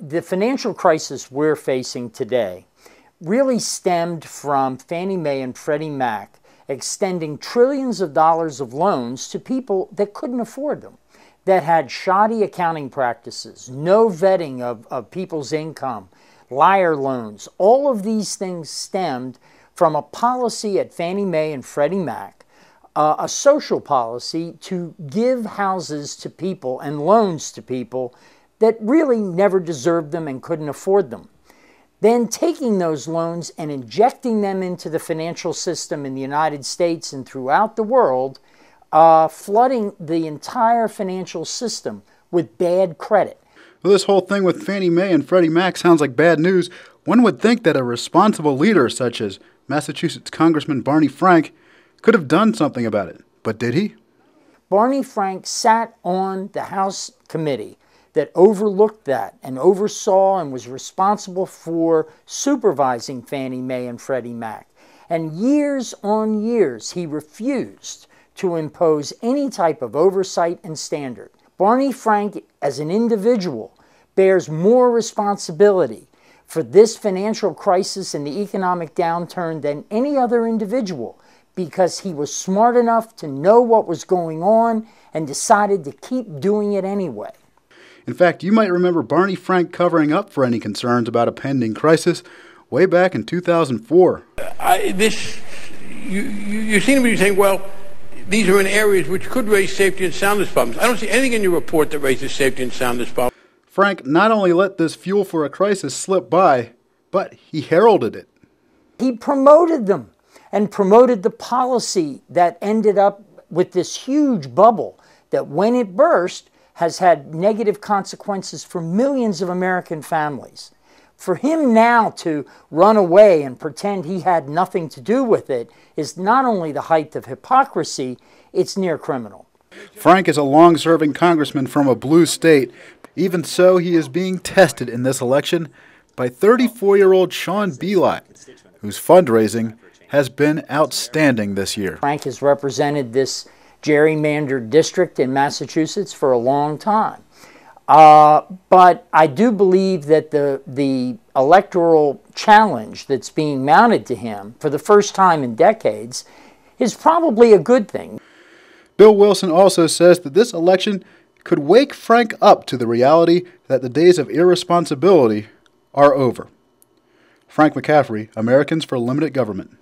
The financial crisis we're facing today really stemmed from Fannie Mae and Freddie Mac extending trillions of dollars of loans to people that couldn't afford them, that had shoddy accounting practices, no vetting of people's income, liar loans. All of these things stemmed from a policy at Fannie Mae and Freddie Mac, a social policy to give houses to people and loans to people that really never deserved them and couldn't afford them. Then taking those loans and injecting them into the financial system in the United States and throughout the world, flooding the entire financial system with bad credit. Well, this whole thing with Fannie Mae and Freddie Mac sounds like bad news. One would think that a responsible leader such as Massachusetts Congressman Barney Frank could have done something about it. But did he? Barney Frank sat on the House committee that overlooked that and oversaw and was responsible for supervising Fannie Mae and Freddie Mac. And years on years, he refused to impose any type of oversight and standard. Barney Frank, as an individual, bears more responsibility for this financial crisis and the economic downturn than any other individual, because he was smart enough to know what was going on and decided to keep doing it anyway. In fact, you might remember Barney Frank covering up for any concerns about a pending crisis way back in 2004. You seem to be saying, well, these are in areas which could raise safety and soundness problems. I don't see anything in your report that raises safety and soundness problems. Frank not only let this fuel for a crisis slip by, but he heralded it. He promoted them and promoted the policy that ended up with this huge bubble that, when it burst, has had negative consequences for millions of American families. For him now to run away and pretend he had nothing to do with it is not only the height of hypocrisy, it's near criminal. Frank is a long-serving congressman from a blue state. Even so, he is being tested in this election by 34-year-old Sean Belot, whose fundraising has been outstanding this year. Frank has represented this gerrymandered district in Massachusetts for a long time. But I do believe that the electoral challenge that's being mounted to him for the first time in decades is probably a good thing. Bill Wilson also says that this election could wake Frank up to the reality that the days of irresponsibility are over. Frank McCaffrey, Americans for Limited Government.